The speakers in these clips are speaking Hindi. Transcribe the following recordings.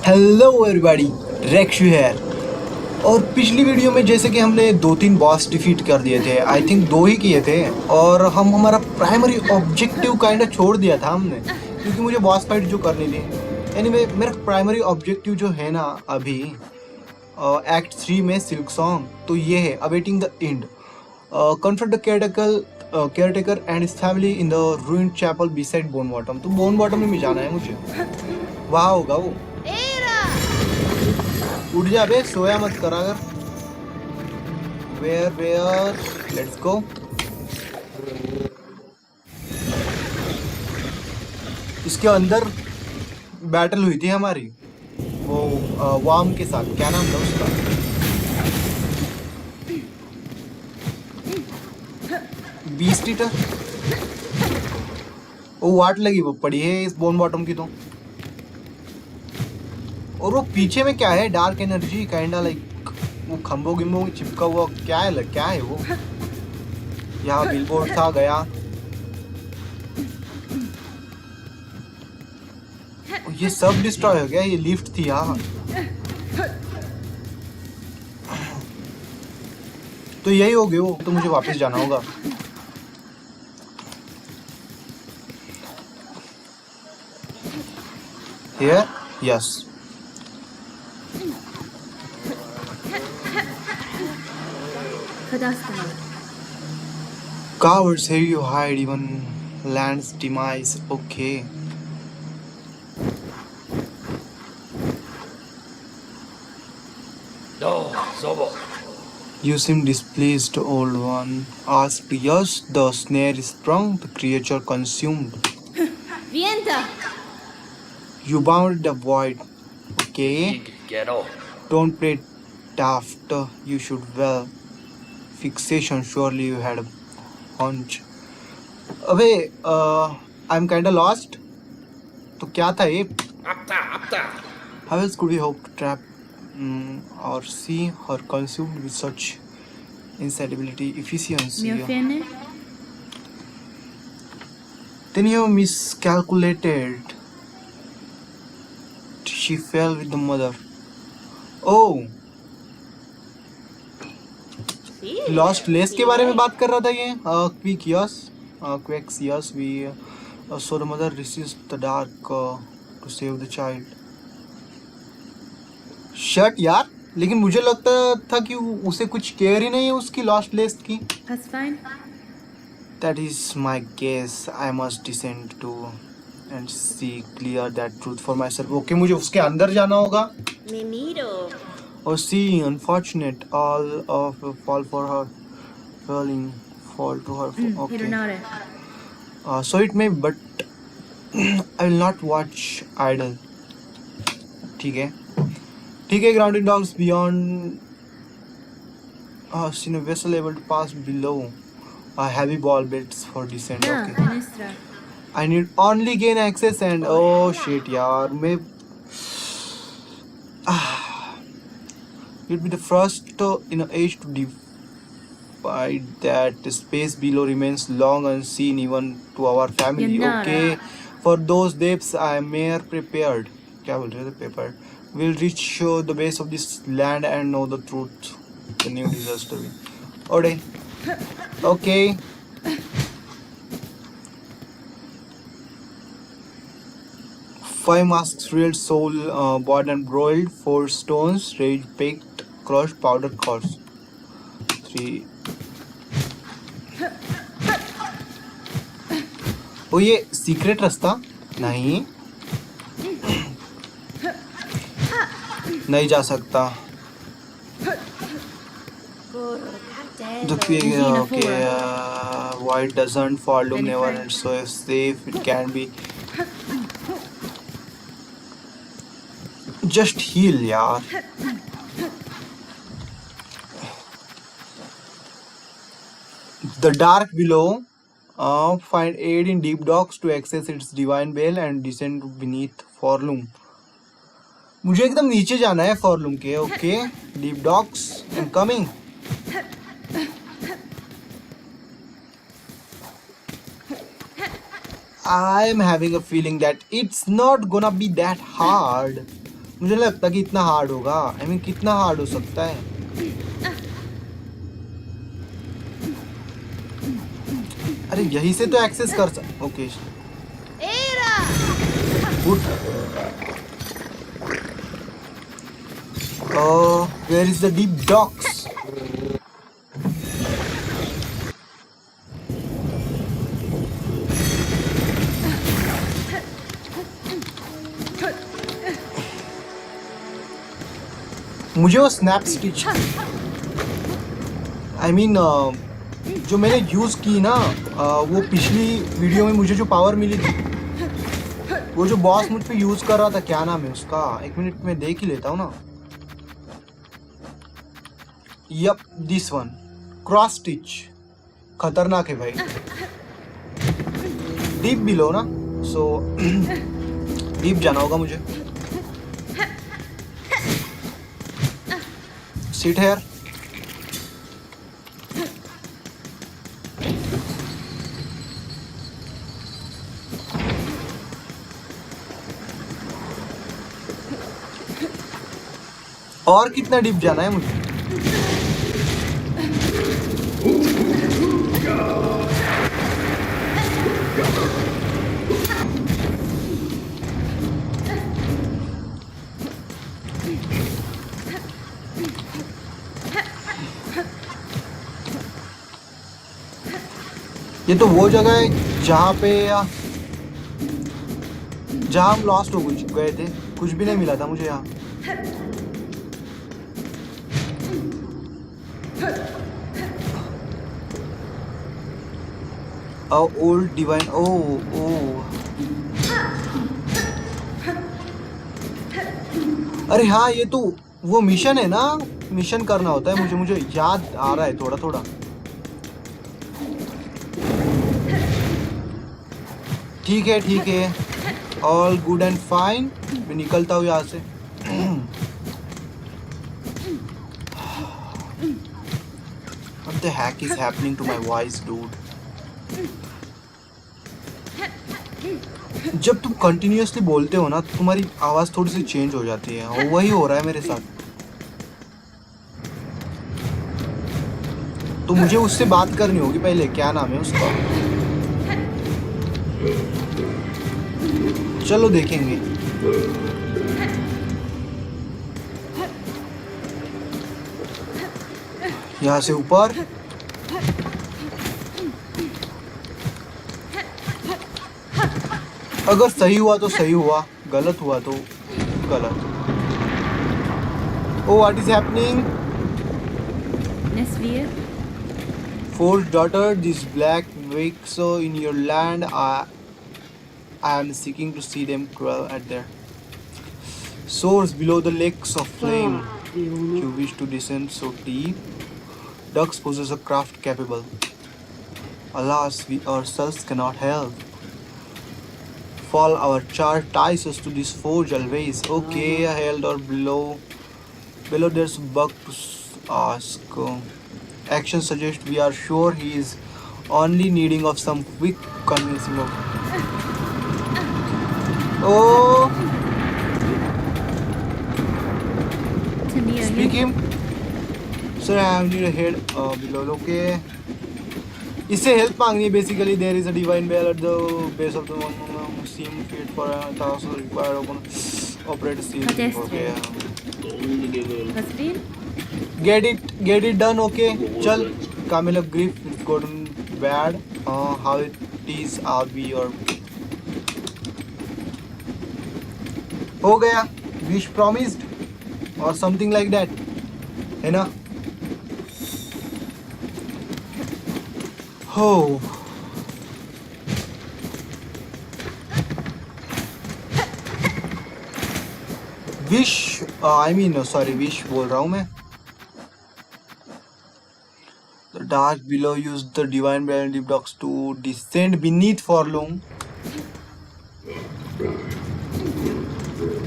हेलो एवरीबॉडी, रेक्शु है। और पिछली वीडियो में जैसे कि हमने 2-3 बॉस डिफीट कर दिए थे, आई थिंक 2 ही किए थे। और हम हमारा प्राइमरी ऑब्जेक्टिव काइंड छोड़ दिया था हमने, क्योंकि मुझे बॉस फाइट जो करनी थी। एनीवे, मेरा प्राइमरी ऑब्जेक्टिव जो है ना अभी एक्ट 3 में सिल्क सॉन्ग, तो ये है awaiting the end, confront the caretaker and his family in the ruined chapel beside Bone Bottom. तो बोन बॉटम में जाना है मुझे, वहाँ होगा वो। उठ जा बे, सोया मत करा कर। Where let's go. इसके अंदर बैटल हुई थी हमारी वो वाम के साथ, क्या नाम था उसका? Beast eater. वो वाट लगी वो पड़ी है इस बोन बॉटम की तो। और वो पीछे में क्या है? डार्क एनर्जी काइंडा लाइक वो खंभों गिम्बों में चिपका हुआ क्या है? क्या है वो? यहाँ बिलबोर्ड था गया। ये सब डिस्ट्रॉय हो गया। ये लिफ्ट थी यहाँ, तो यही हो गया वो। तो मुझे वापस जाना होगा। Here? Yes. Cowards, here you hide even land's demise. Okay. No, Zobo. You seem displeased, old one. Asked, yes, the snare is sprung, the creature consumed. Vienta! You bounded the void. Okay. Get off. Don't play daft. You should well. Fixation, surely you had a hunch. अबे, I'm kinda lost. तो क्या था ये? How else could we hope to trap or see her consumed with such insatiability, efficiency? Then you miscalculated. She fell with the mother. Oh, lost less के बारे में बात कर रहा था ये। Quick yes, quicks yes, we saw the mother receives the dark to save the child. Shut यार, लेकिन मुझे लगता था कि उसे कुछ केयर ही नहीं है उसकी लॉस्ट लेस की। That is my guess. I must descend to and see clear that truth for myself. Okay, मुझे उसके अंदर जाना होगा। Oh, see, unfortunate, all of fall for her, fall to her. Okay. So it may, but I will not watch idle. ठीक है, ठीक है. Grounded dogs beyond us in a vessel able to pass below. Heavy ball bits for descent. Okay. I need only gain access and oh shit यार, मैं you'd be the first in age to divide that space below remains long unseen even to our family. Okay, for those depths I am mere prepared. क्या बोल रहे थे? Prepared. We'll reach the base of this land and know the truth. The new disaster. Okay. Okay. Five masks, real soul, boiled and broiled. 4 stones, rage baked, crushed, powdered coarse. 3. ओ ये सीक्रेट रास्ता नहीं, नहीं जा सकता। Okay, white doesn't fall doom never, and so safe it can be. Just heal यार। The dark below, find aid in deep docks to access its divine veil and descend beneath Forloom. मुझे एकदम नीचे जाना है Forloom के। Okay, deep docks, I'm coming. I'm having a feeling that it's not gonna be that hard. मुझे नहीं लगता कि इतना हार्ड होगा। आई मीन कितना हार्ड हो सकता है? अरे यहीं से तो एक्सेस कर सकते। Okay good. Where is the deep docks? मुझे वो स्नैप स्टिच आई मीन जो मैंने यूज़ की ना, वो पिछली वीडियो में मुझे जो पावर मिली थी, वो जो बॉस मुझ पे यूज़ कर रहा था, क्या नाम है उसका? एक मिनट में देख ही लेता हूँ ना। Yup, this one, cross stitch. खतरनाक है भाई। डीप बिलो ना, सो डीप जाना होगा मुझे। Sit here. और कितना डीप जाना है मुझे? ये तो वो जगह है जहाँ पे जहाँ हम लॉस्ट हो गए थे। कुछ भी नहीं मिला था मुझे यहाँ। Old divine. ओ अरे हाँ, ये तो वो मिशन है ना। मिशन करना होता है मुझे याद आ रहा है थोड़ा थोड़ा। ठीक है, ऑल गुड एंड फाइन। मैं निकलता हूँ यहाँ से। What the heck is happening to my voice, dude? जब तुम कंटिन्यूअसली बोलते हो ना, तो तुम्हारी आवाज़ थोड़ी सी चेंज हो जाती है, और वही हो रहा है मेरे साथ। तो मुझे उससे बात करनी होगी पहले। क्या नाम है उसका? चलो देखेंगे। यहाँ से ऊपर। अगर सही हुआ तो सही हुआ, गलत हुआ तो गलत। Oh, what is happening? Nesvir, Forged daughter, these black wakes in your land. I am seeking to see them crawl at their source below the lakes of flame. You wish to descend so deep? Ducks possess a craft capable. Alas, we ourselves cannot help. Fall our charge ties us to this forge always. Okay, held or below. Below there's a bug to ask. Action suggests we are sure he is only needing of some quick convincing of. Oh, Tamir, speak him. Sir, I have need a head below. Okay. इससे हेल्प मांगनी है basically. There is a divine bell at the base of the one seam feet for a task required open operate seam. Okay, Nasvir, get it done. Okay, चल। कामिल of grief it's gotten bad. How it is आर बी और हो गया। विश प्रॉमिस्ड और समथिंग लाइक दैट, है ना? हो wish I mean sorry, wish बोल रहा हूँ मैं। The dark below used the divine bell dogs to descend beneath for long.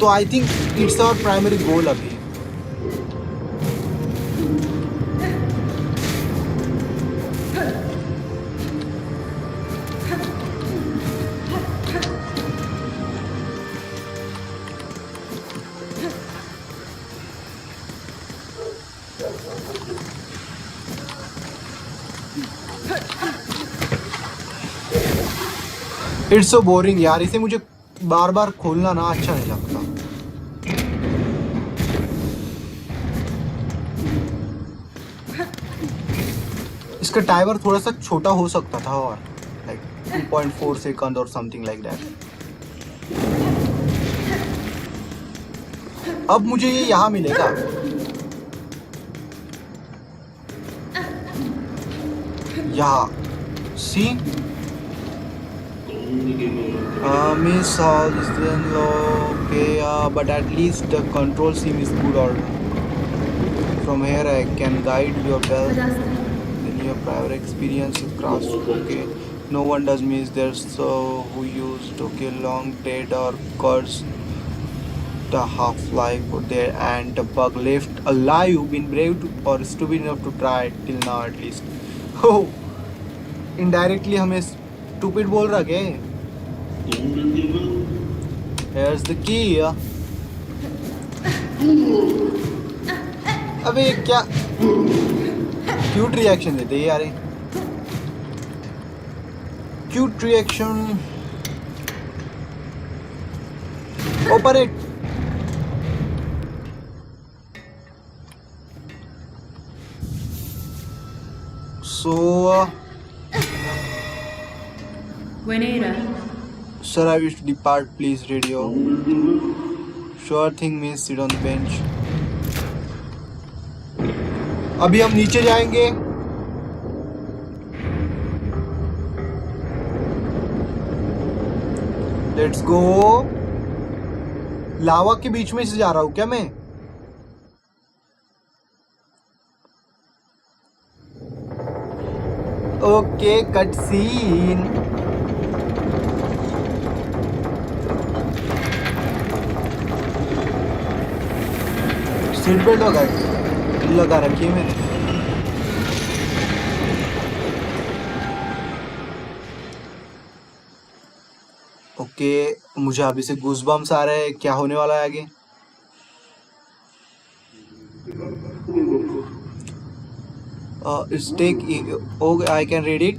तो I think it's our primary goal अभी। इट्स सो बोरिंग यार, इसे मुझे बार बार खोलना ना अच्छा नहीं लगता। इसका टाइमर थोड़ा सा छोटा हो सकता था, और लाइक 2.4 सेकंड और समथिंग लाइक दैट। अब मुझे ये यहाँ मिलेगा। यहाँ सी miss all this then okay, but at least the control seem is good order. From here I can guide your bell. Then your prior experience of craft. Okay, no one does miss there, so who used okay long dead or cursed the half-life or there and the bug left alive, been brave to, or stupid enough to try it till now at least. Oh, indirectly हमें stupid बोल रहा क्या? Here's the key. अबे क्या क्यूट रिएक्शन देते हैं यार, cute reaction. Operate. So Venera. sir, I wish to depart, please. Radio. Sure thing, miss. Sit on the bench. अभी हम नीचे जाएंगे। Let's go. लावा के बीच में से जा रहा हूँ क्या मैं? Okay, cut scene. Seat belt लगा रखी है मैंने। ओके, मुझे अभी से गूज़बम्स आ रहे हैं। क्या होने वाला है आगे? Stake. Okay, I can read it.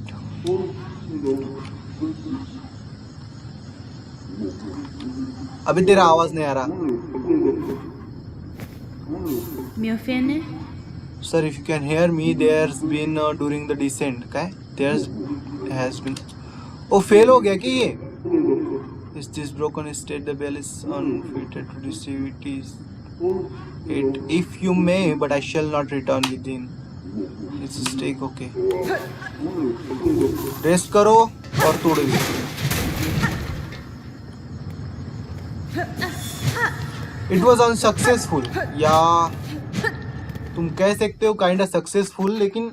अभी तेरा आवाज नहीं आ रहा। Me offended? Sir, if you can hear me, there's been during the descent. Okay? Has been. Oh, fail हो गया क्या ये? Is this broken state? The bell is unfitted to receive it. If you may, but I shall not return within. It's a stake. Okay. Rest करो और तोड़ो। It was unsuccessful. या तुम कह सकते हो kind of successful, लेकिन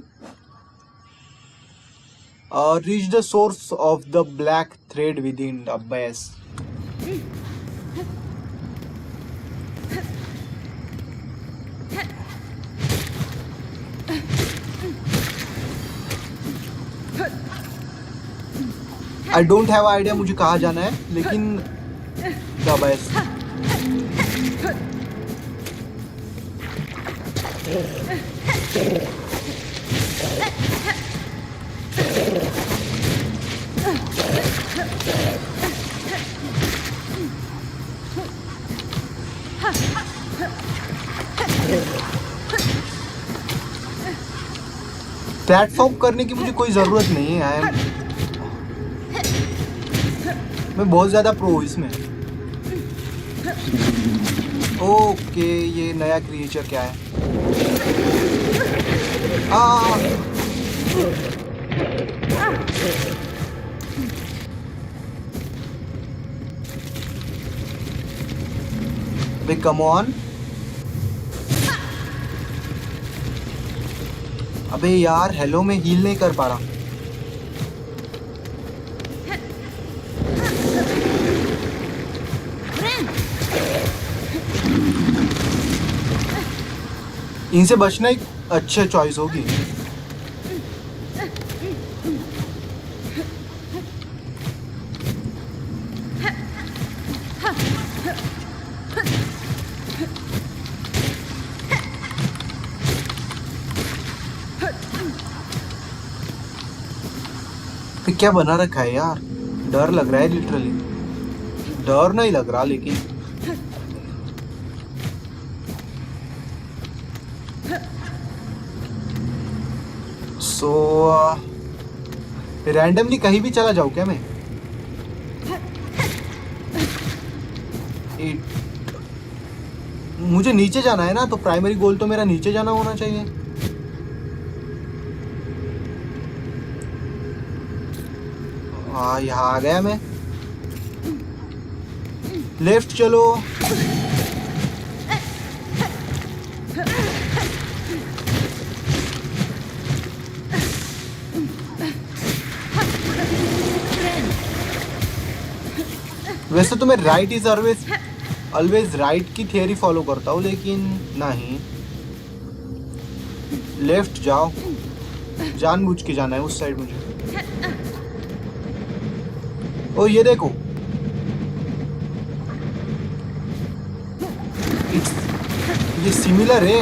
reach the source of the black thread within the base. I don't have idea मुझे कहाँ जाना है, लेकिन the base. प्लेटफॉर्म करने की मुझे कोई ज़रूरत नहीं है। मैं बहुत ज़्यादा प्रो हूँ इसमें। ओके, ये नया क्रिएचर क्या है? अबे कम ऑन। अबे यार, हेलो, मैं हील नहीं कर पा रहा। इनसे बचना एक अच्छा चॉइस होगी। क्या बना रखा है यार? डर लग रहा है लिटरली, डर नहीं लग रहा लेकिन सो रैंडमली कहीं भी चला जाऊँ क्या मैं? मुझे नीचे जाना है ना, तो प्राइमरी गोल तो मेरा नीचे जाना होना चाहिए। हाँ यहाँ आ गया मैं। लेफ्ट चलो। वैसे तो मैं राइट इज ऑलवेज राइट की थियरी फॉलो करता हूँ, लेकिन नहीं, लेफ्ट जाओ, जानबूझ के जाना है उस साइड मुझे। ओ ये देखो, ये सिमिलर है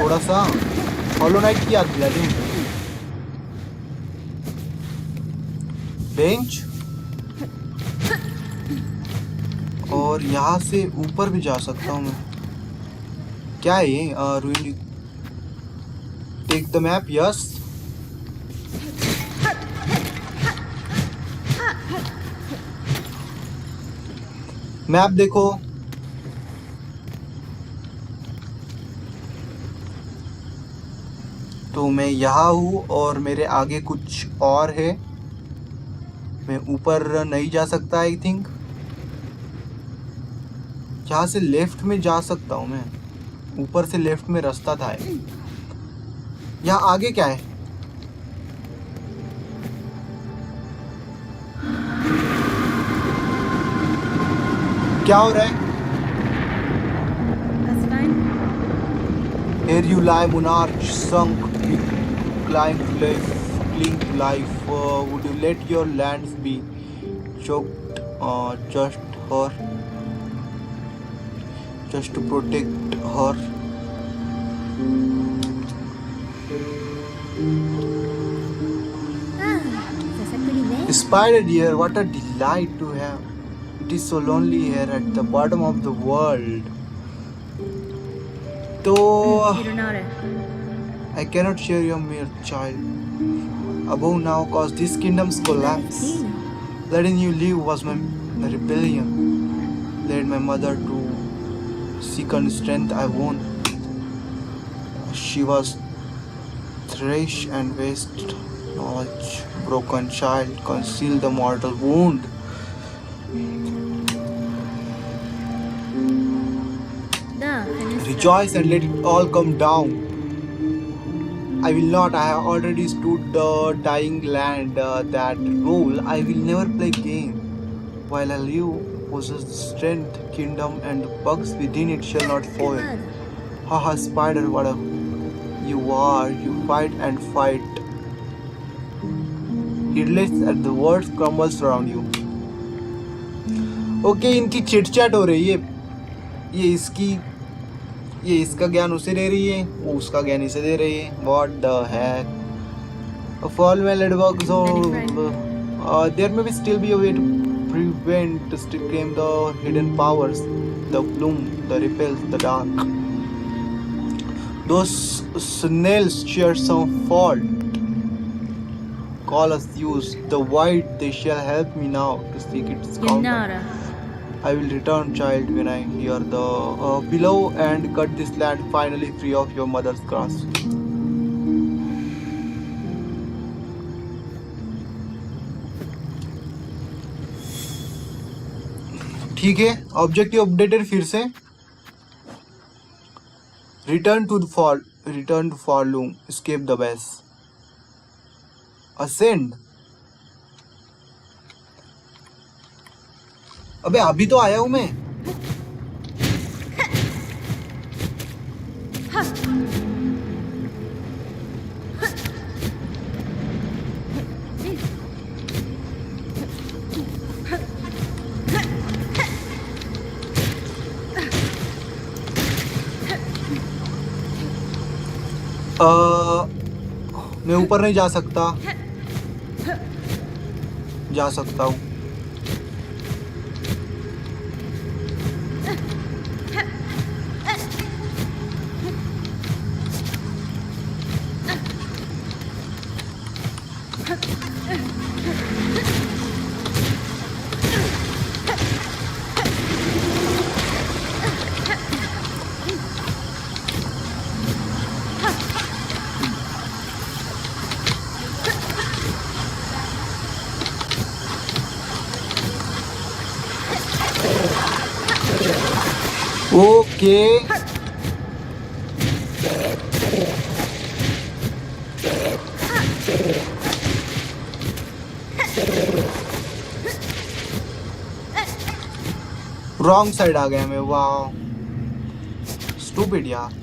थोड़ा सा, हॉलो नाइट की याद दिला दी। बेंच, और यहाँ से ऊपर भी जा सकता हूँ मैं। क्या है ये? Ruin, take the map, yes. Map देखो, तो मैं यहाँ हूँ और मेरे आगे कुछ और है। मैं ऊपर नहीं जा सकता आई थिंक। यहाँ से लेफ्ट में जा सकता हूँ मैं, ऊपर से लेफ्ट में रास्ता था। यहाँ आगे क्या है? क्या हो रहा है? That's fine. Here you lie, monarch, sunk, climb to life, cling to life. Would you let your lands be choked just to protect her? Spider dear, what a delight to have. It is so lonely here at the bottom of the world. तो Hironara. I cannot share your mere child above now, cause this kingdom's collapse. Letting you live was my rebellion. Led my mother to second strength I won. She was thresh and waste knowledge. Broken child conceal the mortal wound. Rejoice and let it all come down. I will not. I have already stood the dying land. That role I will never play game. While I live, possess the strength, kingdom, and the bugs within it shall not foil. Haha, spider, what a you are. You fight and fight. Heedless at the words crumbles around you. Okay, इनकी चिट-चैट हो रही है। ये इसका ज्ञान उसे दे रही है, वो उसका ज्ञान इसे दे रही है। What the heck? A fall well at work, so there may still be a way to prevent, to claim the hidden powers, the bloom, the repels, the dark. Those snails share some fault. Call us use the white, they shall help me now to seek its counter. Yanara. I will return, child, when I hear the below and cut this land finally free of your mother's grasp. ठीक है, ऑब्जेक्टिव अपडेटेड फिर से। Return to Forlum, escape the base, ascend. अबे अभी तो आया हूं मैं। मैं ऊपर नहीं जा सकता, जा सकता हूँ। ओके रॉन्ग साइड आ गया मैं। वाह स्टूपिड यार।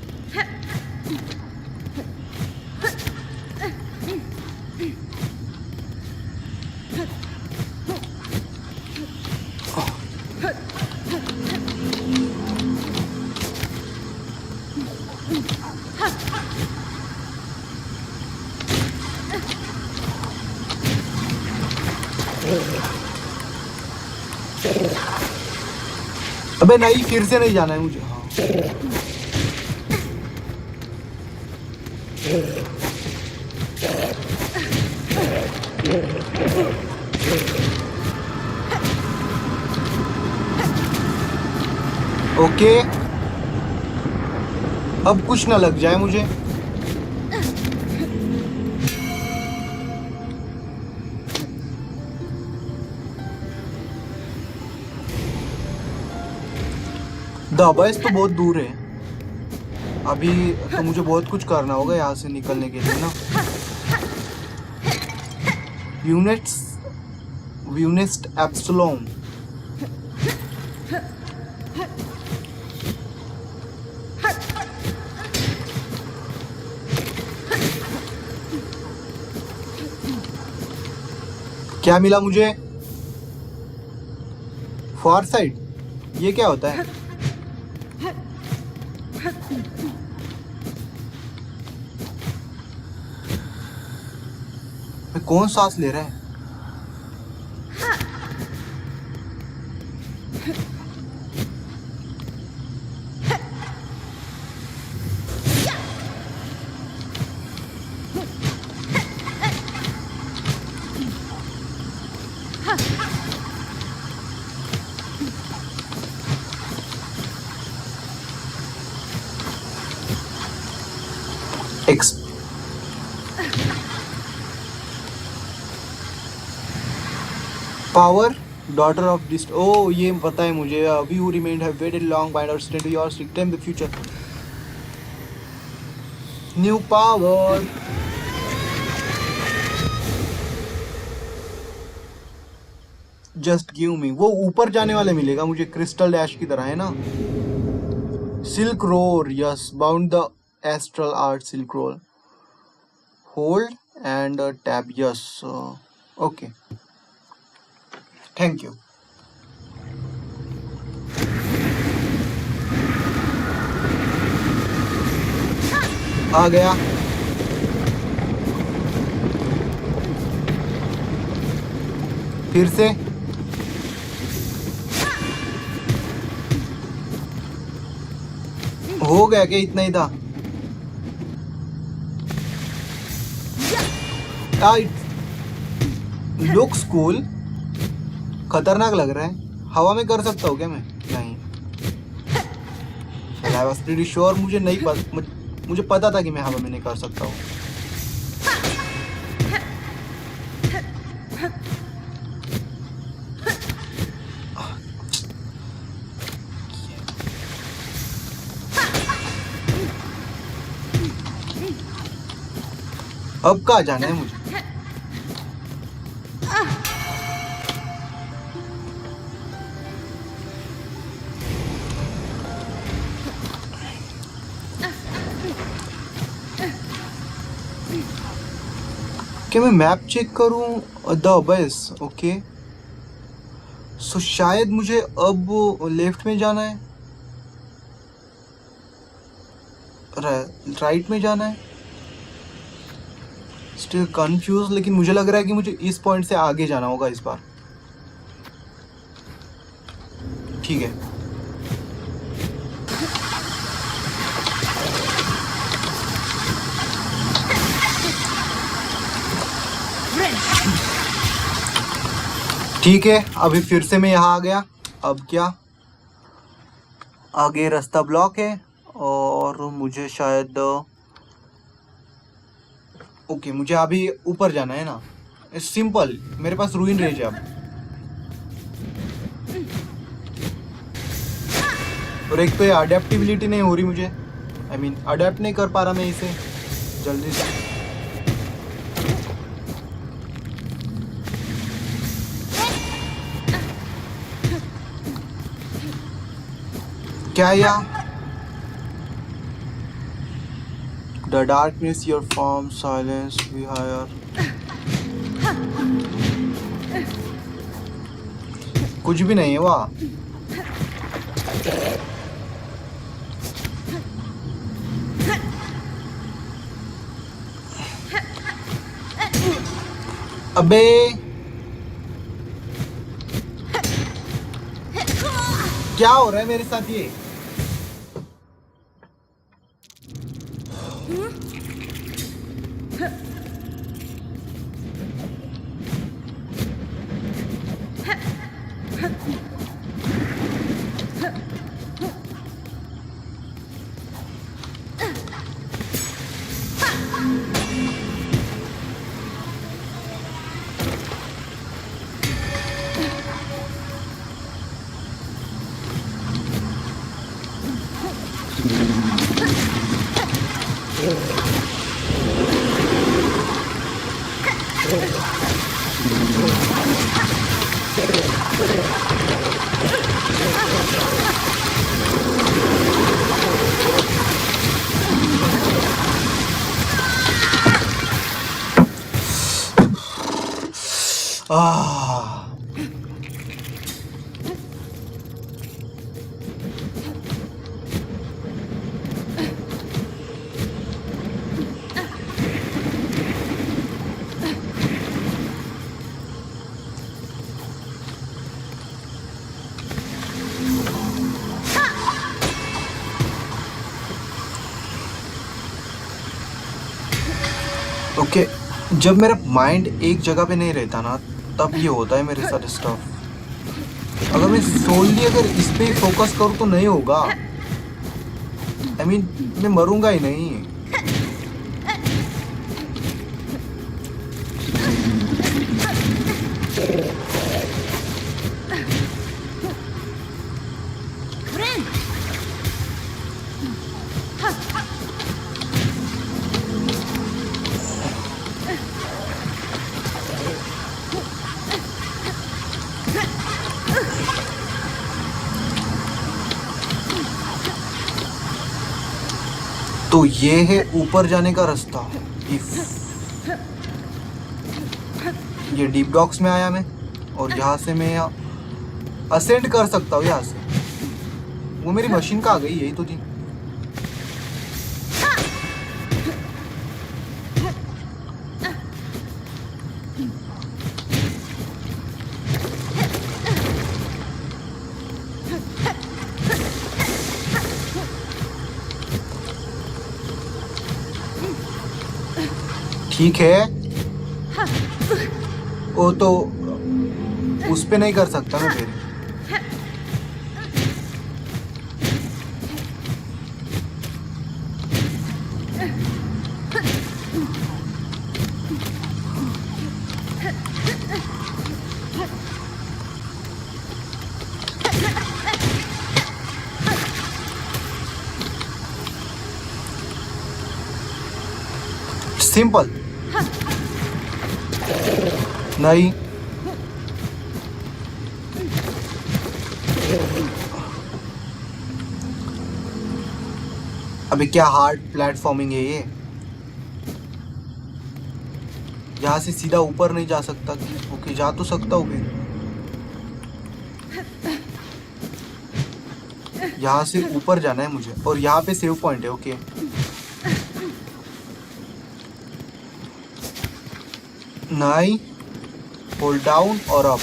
अबे नहीं, फिर से नहीं जाना है मुझे। हाँ ओके, अब कुछ ना लग जाए मुझे। द अबैस तो बहुत दूर है अभी, तो मुझे बहुत कुछ करना होगा यहाँ से निकलने के लिए ना। यूनेस्ट एप्सिलॉन। क्या मिला मुझे? फार साइड, ये क्या होता है? कौन सांस ले रहा है? Power daughter of dust. ओ ये पता है मुझे। अभी you remained have waited long bind और stand your system the future new power. Just give me. वो ऊपर जाने वाले मिलेगा मुझे, क्रिस्टल डैश की तरह है ना। Silk roar, yes, bound the astral art silk roar, hold and tab, yes, okay, thank you. आ गया। फिर से हो गया क्या? इतना ही था। Looks cool. खतरनाक लग रहा है। हवा में कर सकता हूँ क्या मैं? नहीं। I was pretty sure, मुझे नहीं मुझे पता था कि मैं हवा में नहीं कर सकता हूँ। अब कहाँ जाना है मुझे? क्या मैं मैप चेक करूं? The abyss, okay. सो शायद मुझे अब लेफ्ट में जाना है, राइट में जाना है। स्टिल कंफ्यूज, लेकिन मुझे लग रहा है कि मुझे इस पॉइंट से आगे जाना होगा इस बार। ठीक है, ठीक है। अभी फिर से मैं यहाँ आ गया। अब क्या? आगे रास्ता ब्लॉक है और मुझे शायद ओके, मुझे अभी ऊपर जाना है ना। सिंपल, मेरे पास रूइन रेज है अब। और एक तो ये अडेप्टिबिलिटी नहीं हो रही मुझे, आई मीन अडेप्ट नहीं कर पा रहा मैं इसे जल्दी से। क्या या The darkness your form silence we hire। कुछ भी नहीं है वहाँ। अबे क्या हो रहा है मेरे साथ ये? आह ओके, जब मेरा माइंड एक जगह पे नहीं रहता ना तब ये होता है मेरे साथ स्टफ। अगर मैं सोनली अगर इस पे फोकस करूँ तो नहीं होगा, आई मीन मैं मरूंगा ही नहीं। तो ये है ऊपर जाने का रास्ता। इफ ये डीप डॉक्स में आया मैं, और यहाँ से मैं असेंड कर सकता हूँ यहाँ से। वो मेरी मशीन का आ गई, यही तो थी। ठीक है, वो तो उस पे नहीं कर सकता ना फिर। सिंपल नहीं। अबे क्या हार्ड प्लेटफॉर्मिंग है ये। यहाँ से सीधा ऊपर नहीं जा सकता। ओके, जा तो सकता हूँ मैं। यहाँ से ऊपर जाना है मुझे, और यहाँ पे सेव पॉइंट है। ओके, नहीं, होल्ड डाउन और up.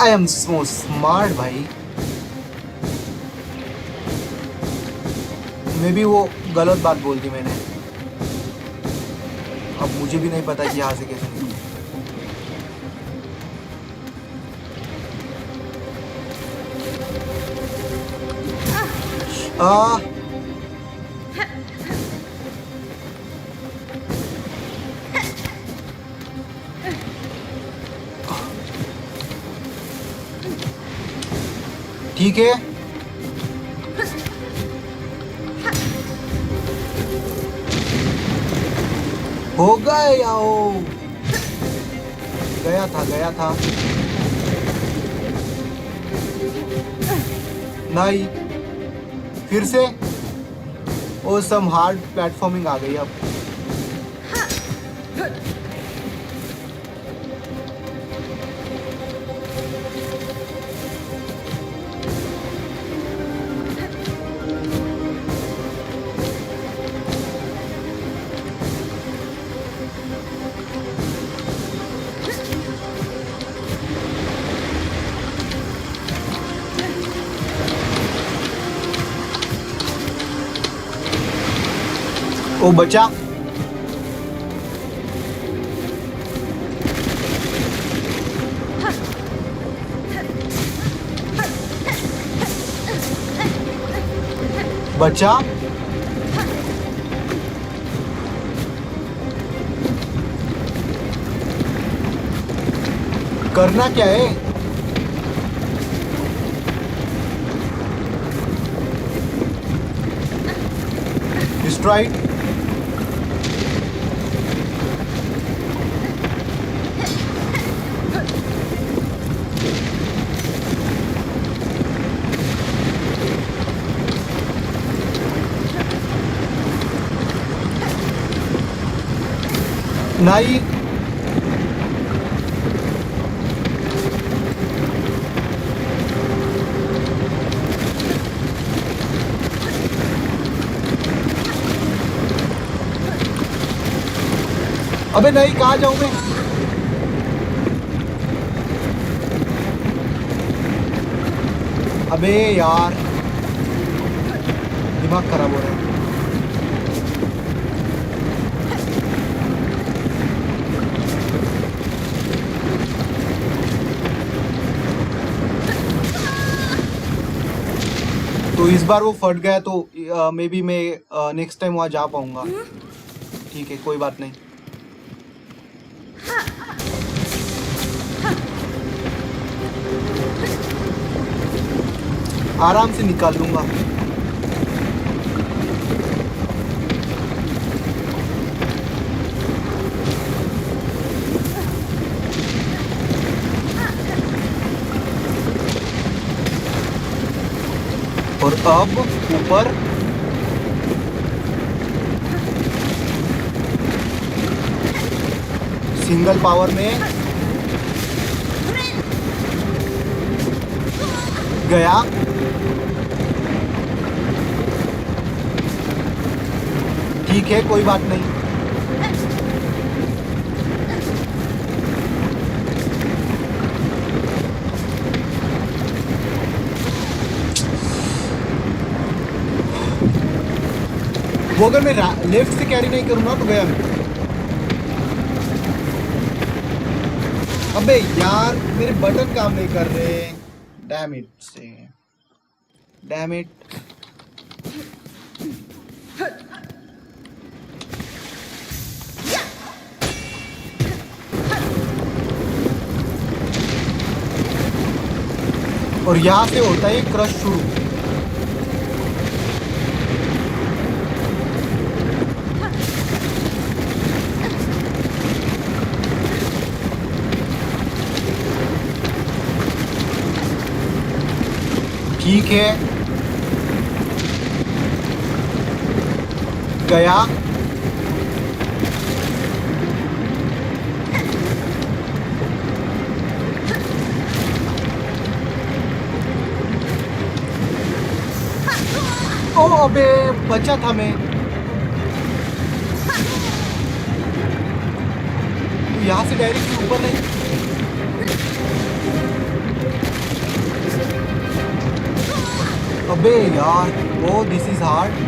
I am so smart भाई। मे बी वो गलत बात बोल दी मैंने। मुझे भी नहीं पता कि यहाँ से कैसे निकलूं। आ ठीक है, हो गए आओ। गया था नहीं, फिर से वो सम हार्ड प्लेटफॉर्मिंग आ गई अब। ओ बचा। बचा। करना क्या है? डिस्ट्रॉइड। नहीं, अबे नहीं, कहाँ जाऊं मैं? अबे यार, दिमाग खराब हो रहा है। तो इस बार वो फट गया तो मे बी मैं नेक्स्ट टाइम वहाँ जा पाऊंगा। ठीक है, कोई बात नहीं। आराम से निकाल लूंगा। और अब ऊपर सिंगल पावर में गया। ठीक है, कोई बात नहीं। वो अगर मैं लेफ्ट से कैरी नहीं करूंगा तो गया मैं। अबे यार, मेरे बटन काम नहीं कर रहे। Damn it. और यहाँ से होता है क्रश शुरू। ठीक है, गया। ओ अबे, बचा था मैं। यहाँ से डायरेक्ट ऊपर नहीं। अबे यार, ओ दिस इज हार्ड।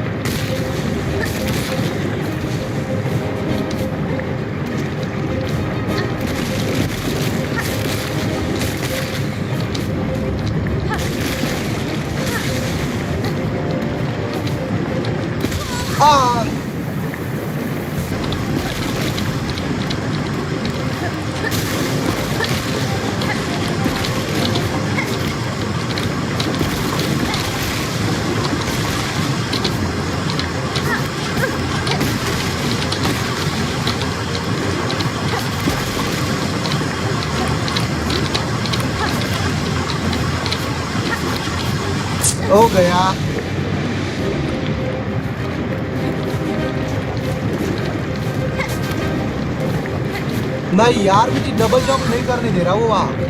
हो गया। नहीं यार, मुझे डबल जंप नहीं करने दे रहा वो वहाँ।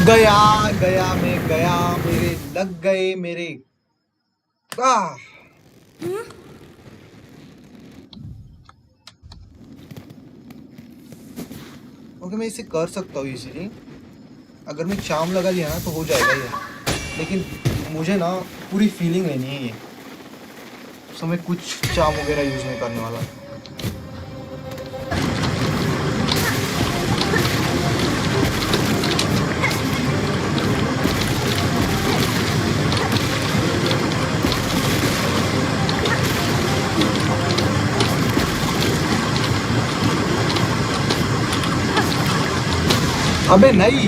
गया गया, मैं गया, मेरे लग गए मेरे। आह, ओके, मैं इसे कर सकता हूँ इजीली। अगर मैं चार्म लगा लिया ना तो हो जाएगा ये, लेकिन मुझे ना पूरी फीलिंग लेनी है ये, सो मैं कुछ चार्म वगैरह यूज नहीं करने वाला। अबे नहीं,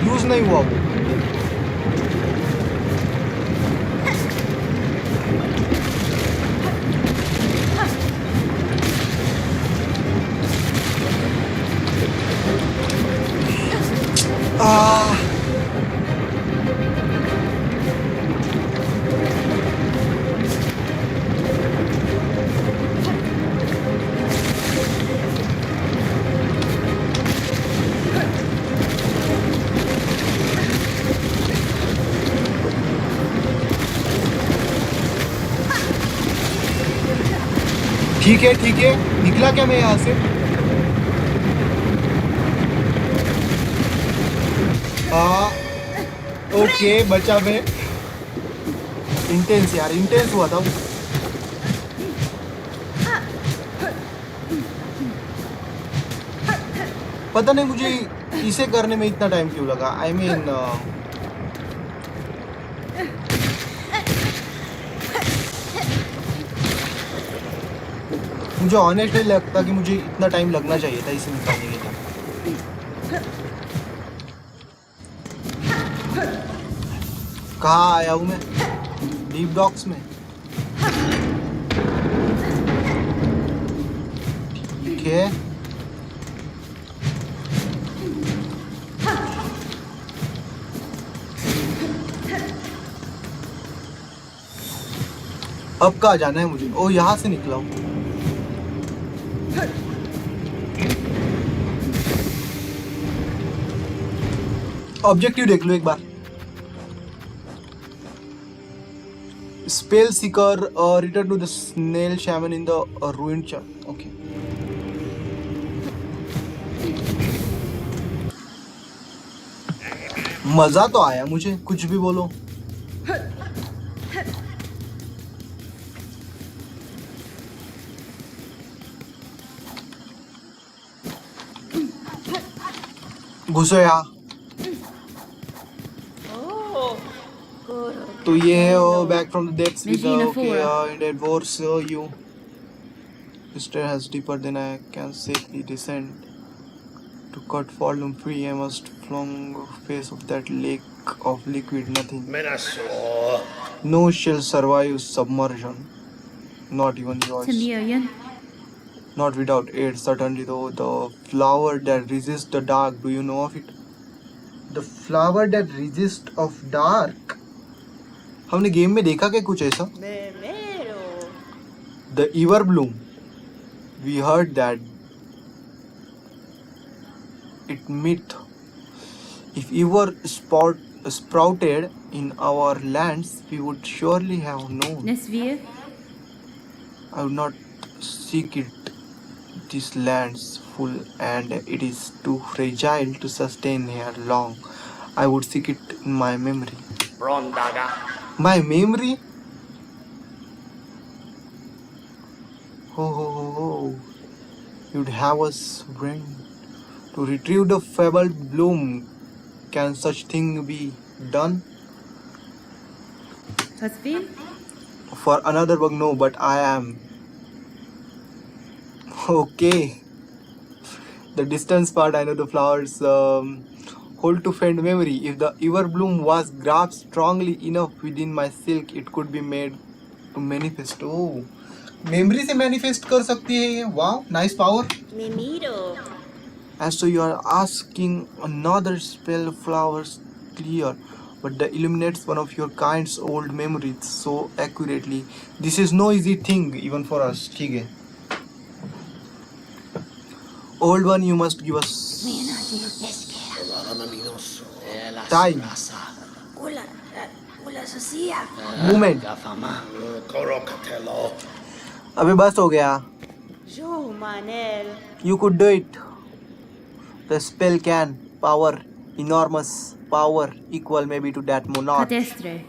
यूज नहीं हुआ वो। आह, ठीक है, निकला क्या मैं यहाँ से? हाँ, ओके, बचा मैं। इंटेंस यार, इंटेंस हुआ था वो। पता नहीं मुझे इसे करने में इतना टाइम क्यों लगा। आई मीन मुझे ऑनेस्टली लगता कि मुझे इतना टाइम लगना चाहिए था इसे निकालने के लिए। कहाँ आया हूँ मैं? डीप डॉक्स में। ठीक है, अब कहाँ जाना है मुझे? ओ, यहाँ से निकला हूँ। ऑब्जेक्टिव देख लो एक बार। Spell seeker, return to the snail shaman in the ruined church। Okay, मजा तो आया मुझे, कुछ भी बोलो। घुसो यहाँ। तो ये है back from the depths with okay ended Wars you stair has deeper than I can safely descend. To cut volume free, I must flung face of that lake of liquid nothing. Menaso. No shall survive submersion, not even yours. Chameleon. Not without aid, certainly, though. The flower that resists the dark, do you know of it? The flower that resists of dark. हमने गेम में देखा क्या कुछ ऐसा? The ever bloom. We heard that it myth. If ever sprouted in our lands, we would surely have known. Nesvir. I would not seek it. This land's full and it is too fragile to sustain here long. I would seek it in my memory. Brondaga. My memory? Oh. You'd have us brain to retrieve the fabled bloom. Can such thing be done? Husbin. For another bug, no, but I am. Okay. The distance part, I know the flowers Hold to fend memory. If the Everbloom was grasped strongly enough within my silk, it could be made to manifest. Oh, memory से manifest कर सकती है ये. Wow, nice power. Mimiro. And so you are asking another spell, flowers clear, but the illuminates one of your kind's old memories so accurately. This is no easy thing even for us. ठीक है. Old one, you must give us time, movement. Corocatello. अबे बस हो गया. Jo Manel. You could do it. The spell can power, enormous power, equal maybe to that monarch. Cadestre.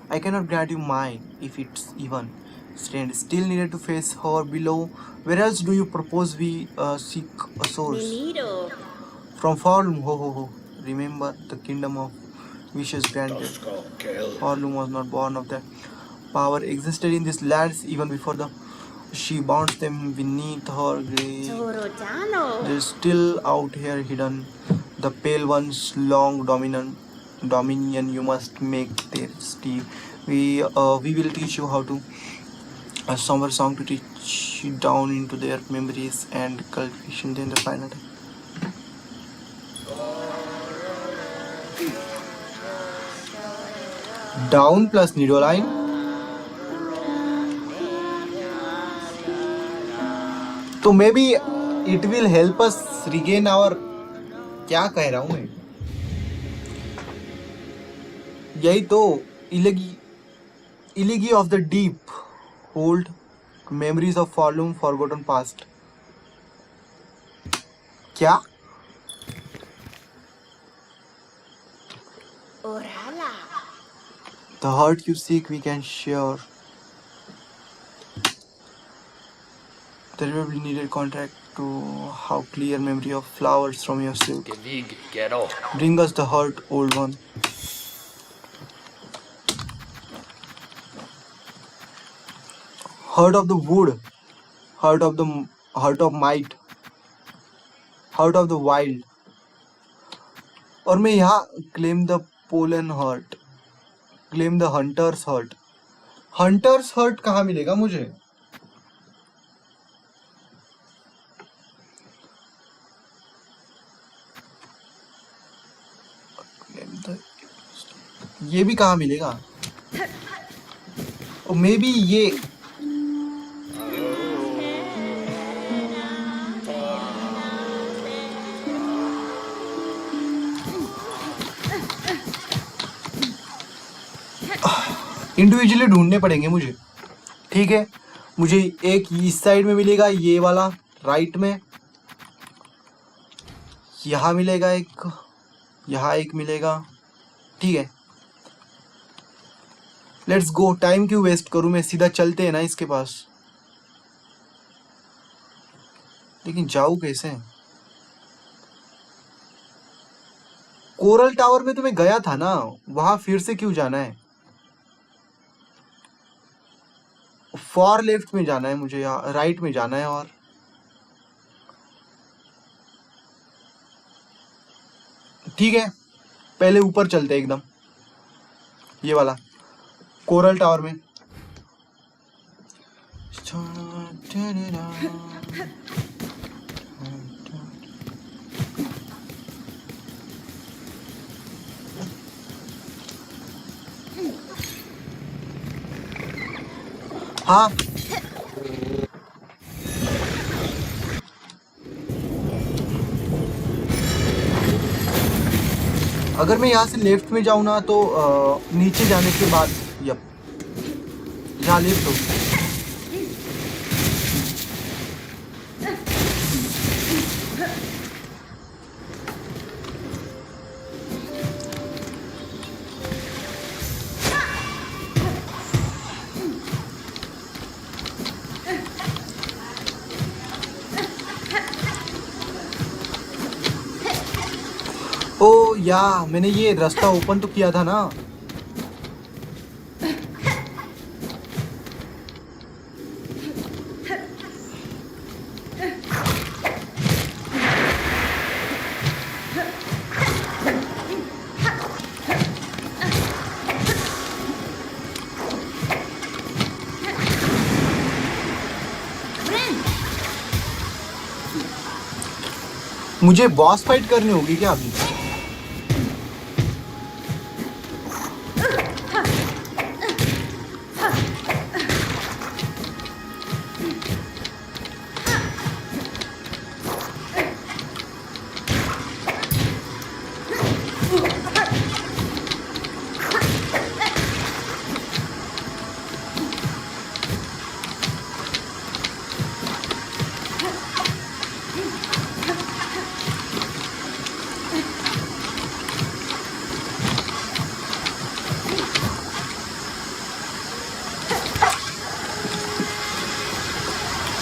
I cannot grant you mine if it's even. Stand still needed to face her below. Where else do you propose we seek a source? Mimiro. From Farlum, ho ho ho. Remember the kingdom of wishes granted. Tosco kill. Farlum was not born of that. Power existed in these lands even before the she bound them beneath her grave. Torodano. They're still out here hidden. The pale one's long dominion you must make their Steve. We will teach you how to a somber song to teach you down into their memories and cultivation then the final time. Down plus Nidoline. तो maybe it will help us regain our. क्या कह रहा हूं मैं. यही तो. Elegy of the deep hold memories of Forlum forgotten past. क्या. Orala. The heart you seek we can share. There will be needed contract to how clear memory of flowers from your silk. Gevig, ghetto. Bring us the heart, old one. Heart of the wood, heart of might, heart of the wild. और मैं यहाँ claim the pollen heart, claim the hunter's heart. Hunter's heart कहाँ मिलेगा मुझे? ये भी कहाँ मिलेगा? और मे बी ये इंडिविजुअली ढूंढने पड़ेंगे मुझे. ठीक है. मुझे एक इस साइड में मिलेगा ये वाला राइट में. यहाँ मिलेगा एक. यहाँ एक मिलेगा. ठीक है. Let's go. टाइम क्यों वेस्ट करूं मैं. सीधा चलते हैं ना इसके पास. लेकिन जाऊं कैसे. कोरल टावर में तो मैं गया था ना. वहां फिर से क्यों जाना है. फॉर लेफ्ट में जाना है मुझे या राइट में जाना है. और ठीक है. पहले ऊपर चलते हैं एकदम. ये वाला कोरल टावर में. हाँ. अगर मैं यहाँ से लेफ्ट में जाऊँ ना तो नीचे जाने के बाद यप यहाँ लेफ्ट हो. ओ या मैंने ये रास्ता ओपन तो किया था ना. मुझे बॉस फाइट करनी होगी क्या अभी?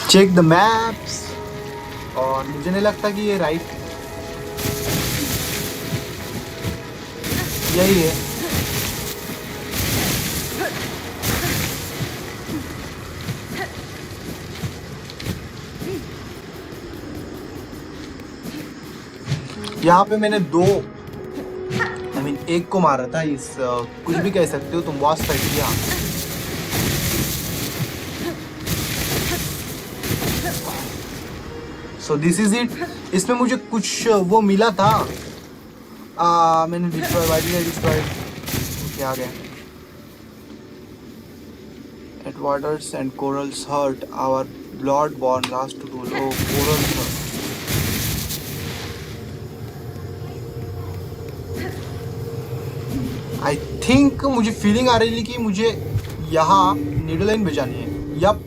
Check the maps. और मुझे नहीं लगता कि ये राइट यही है। यहाँ पे मैंने एक को मारा था। इस कुछ भी कह सकते हो तुम, बॉस फाइट किया। So this is it. इसमें मुझे कुछ वो मिला था। मैंने डिस्ट्रॉय क्या आ गया? At waters and corals hurt, our blood-born last to rule. Oh, corals hurt. I think मुझे फीलिंग आ रही थी कि मुझे यहाँ नीडल लाइन बजानी है। यप।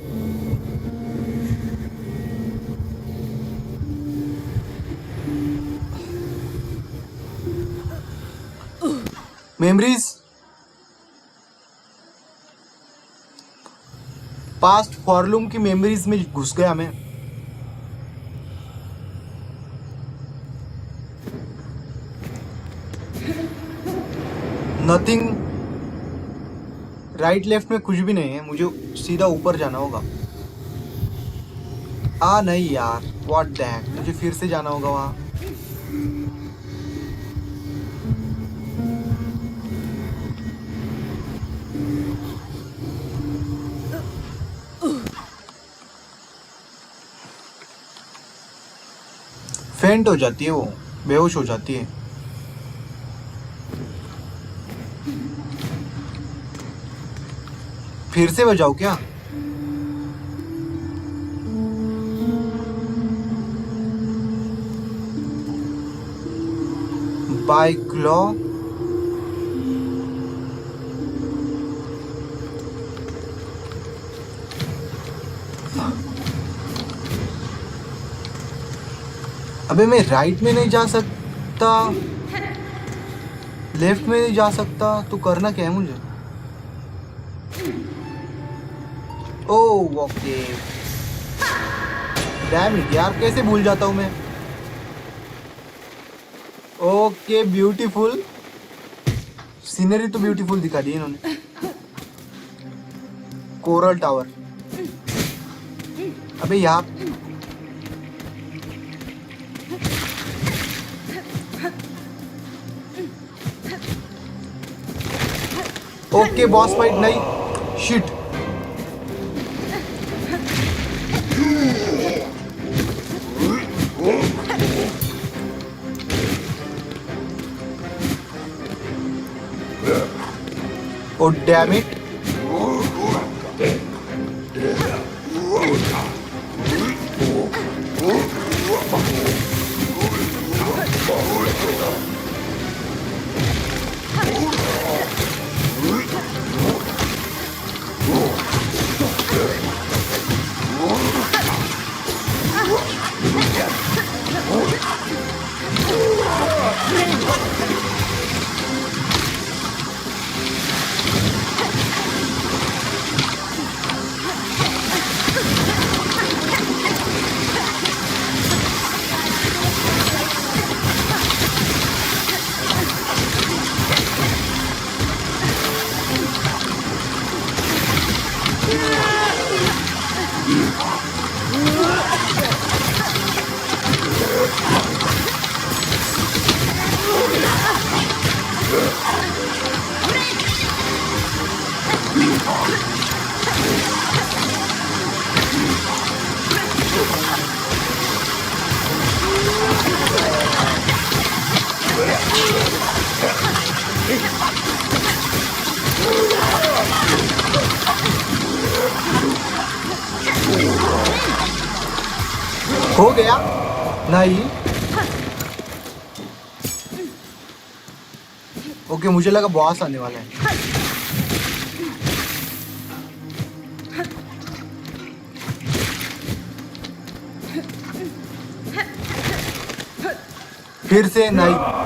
मेमोरीज, पास्ट फॉरलूम की मेमोरीज में घुस गया मैं। नथिंग राइट लेफ्ट में कुछ भी नहीं है। मुझे सीधा ऊपर जाना होगा। नहीं यार, व्हाट द हेक, मुझे फिर से जाना होगा वहाँ। फेंट हो जाती है वो, बेहोश हो जाती है। फिर से बजाओ क्या? By claw. अबे मैं राइट में नहीं जा सकता, लेफ्ट में नहीं जा सकता, तो करना क्या है मुझे? ओह ओके, डैम इट यार, कैसे भूल जाता हूँ मैं। ओके ब्यूटीफुल सीनरी, तो ब्यूटीफुल दिखा दी इन्होंने। Coral tower. अबे यहाँ ओके बॉस फाइट नहीं, शिट। Oh damn it. हो गया नहीं। ओके, मुझे लगा बॉस आने वाला है। फिर से नहीं।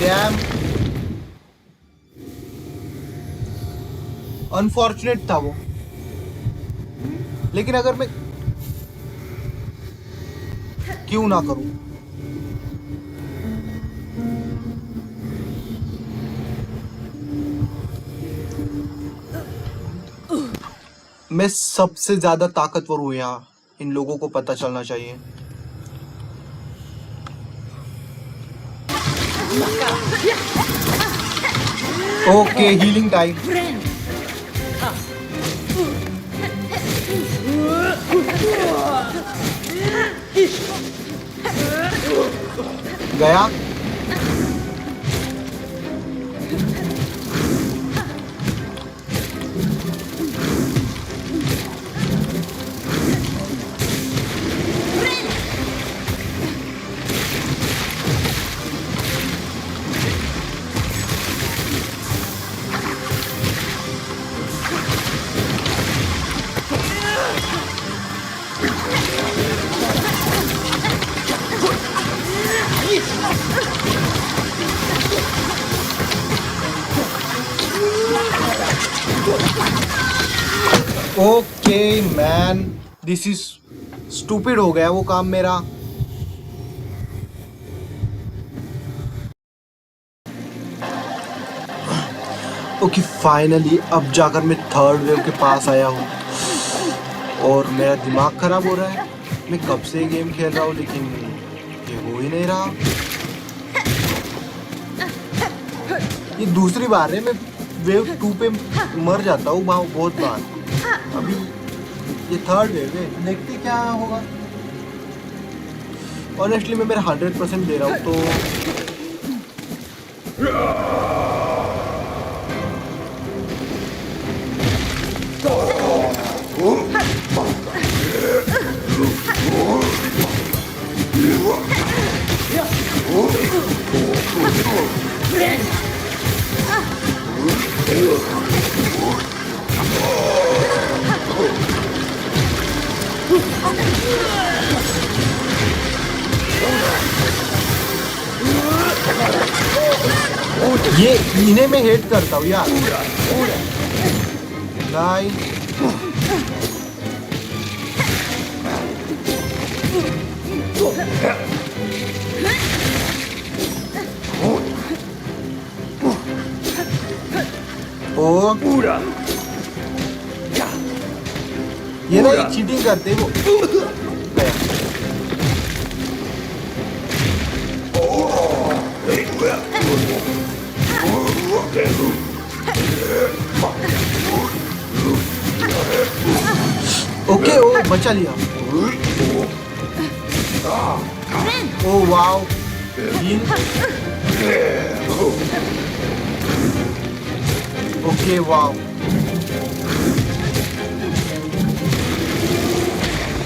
डैम, अनफॉर्चुनेट था वो। लेकिन अगर मैं क्यों ना करूं। मैं सबसे ज्यादा ताकतवर हूं यहाँ, इन लोगों को पता चलना चाहिए। Okay, healing time. गया। Okay man, this is stupid हो गया वो काम मेरा। ओके फाइनली अब जाकर मैं थर्ड वेव के पास आया हूँ और मेरा दिमाग खराब हो रहा है। मैं कब से गेम खेल रहा हूँ लेकिन ये हो ही नहीं रहा। ये दूसरी बार है मैं वेव 2 पे मर जाता हूँ बहुत बार। अभी ये थर्ड वेव है, देखते क्या होगा। ऑनेस्टली मैं मेरा 100% दे रहा हूँ तो ये इन्हें मैं हेट करता हूँ यार। नहीं ओ ये ना चीटिंग करते वो। गया। ओके ओ बचा लिया। ओ वाओ ओके वाओ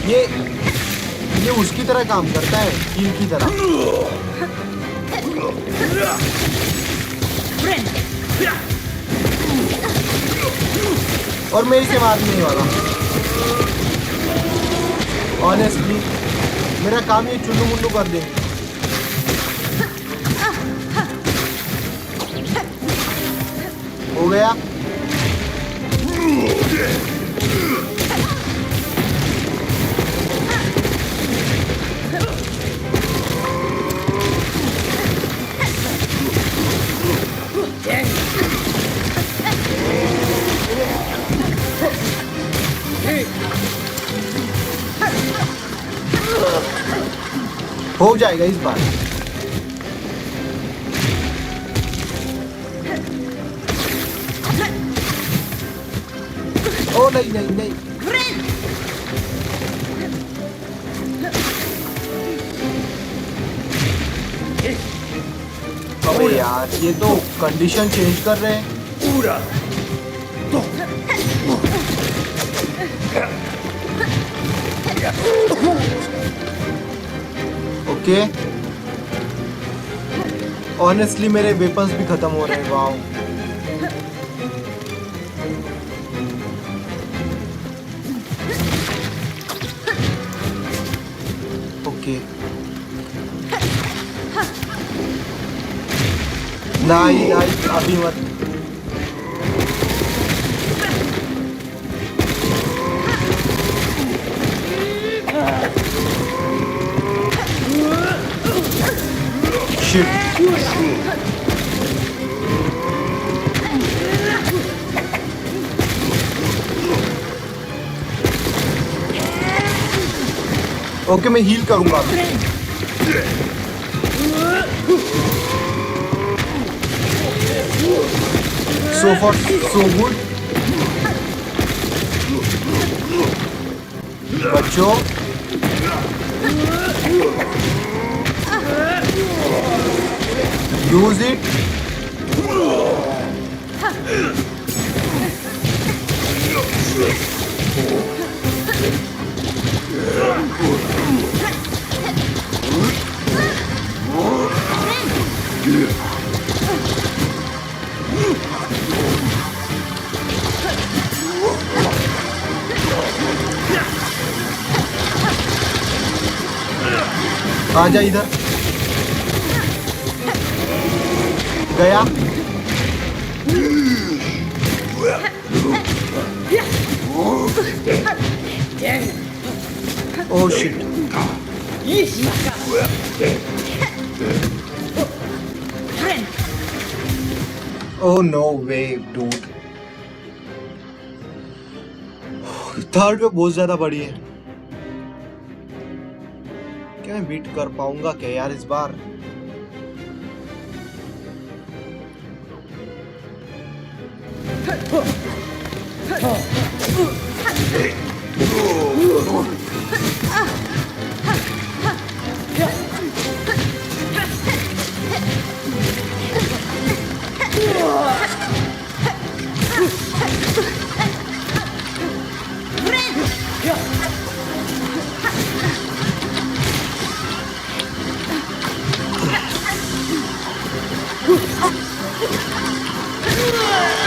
ये उसकी तरह काम करता है, हील की तरह। और मैं इसे मारने वाला। ऑनेस्टली मेरा काम ये चुन्नू मुन्नू कर देंगे। हो गया। हो जाएगा इस बार। ओ नहीं नहीं नहीं अबे यार ये तो कंडीशन चेंज कर रहे हैं। ओके ऑनेस्टली मेरे वेपन्स भी खत्म हो रहे हैं। वाओ ओके नहीं नहीं अभी मत। शिट ओके मैं हील करूंगा। So far so good बच्चों। Use it. आजा इधर। गया। Oh shit. Oh no way dude. Third पे बहुत ज्यादा बड़ी है। क्या मैं बीट कर पाऊंगा क्या यार इस बार?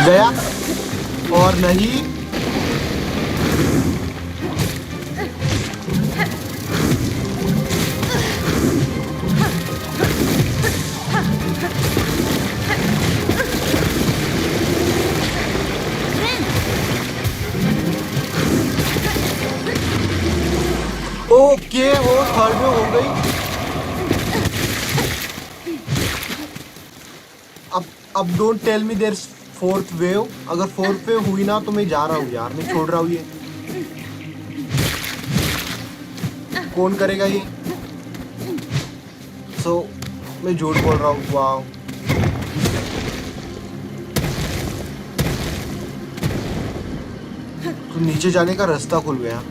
गया और नहीं। ओके वो थर्ड वेव हो गई। अब don't tell me there fourth wave. अगर फोर्थ वेव हुई ना तो मैं जा रहा हूँ यार, मैं छोड़ रहा हूँ ये। कौन करेगा ये? मैं झूठ बोल रहा हूँ। वाह, तो नीचे जाने का रास्ता खुल गया,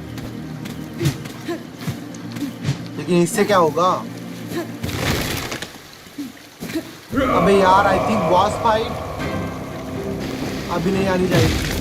लेकिन इससे क्या होगा? अबे यार, आई थिंक बॉस फाइट अभी नहीं आनी चाहिए।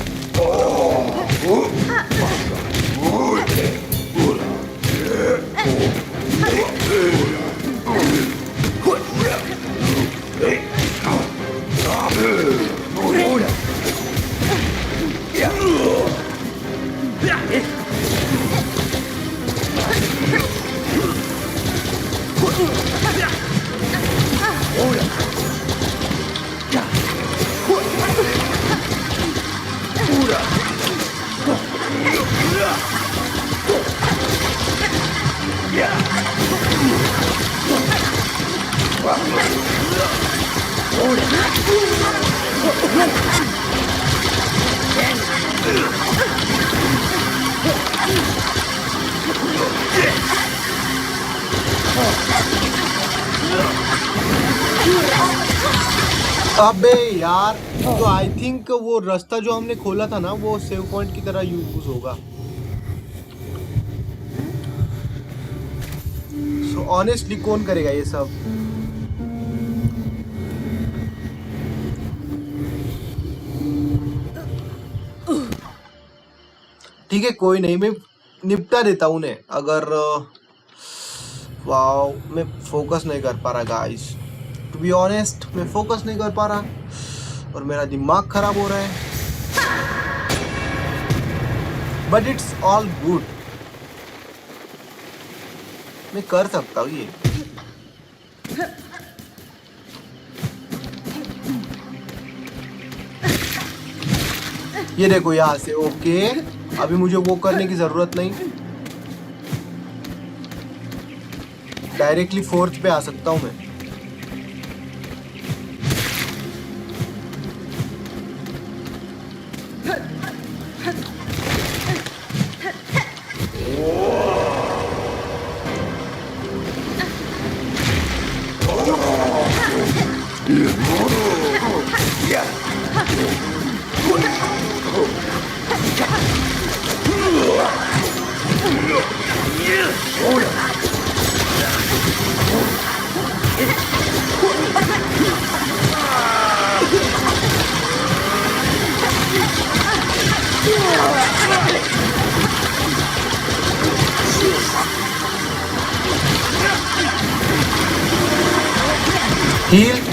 अबे यार, तो आई थिंक वो रास्ता जो हमने खोला था ना, वो सेव पॉइंट की तरह यूज होगा। सो ऑनेस्टली कौन करेगा ये सब? ठीक है, कोई नहीं, मैं निपटा देता हूँ उन्हें। अगर वाओ, मैं फोकस नहीं कर पा रहा गाइस, टू बी ऑनेस्ट मैं फोकस नहीं कर पा रहा और मेरा दिमाग खराब हो रहा है, बट इट्स ऑल गुड, मैं कर सकता हूँ ये। ये देखो यहाँ से। ओके, अभी मुझे वो करने की जरूरत नहीं, डायरेक्टली फोर्थ पे आ सकता हूँ मैं। हील।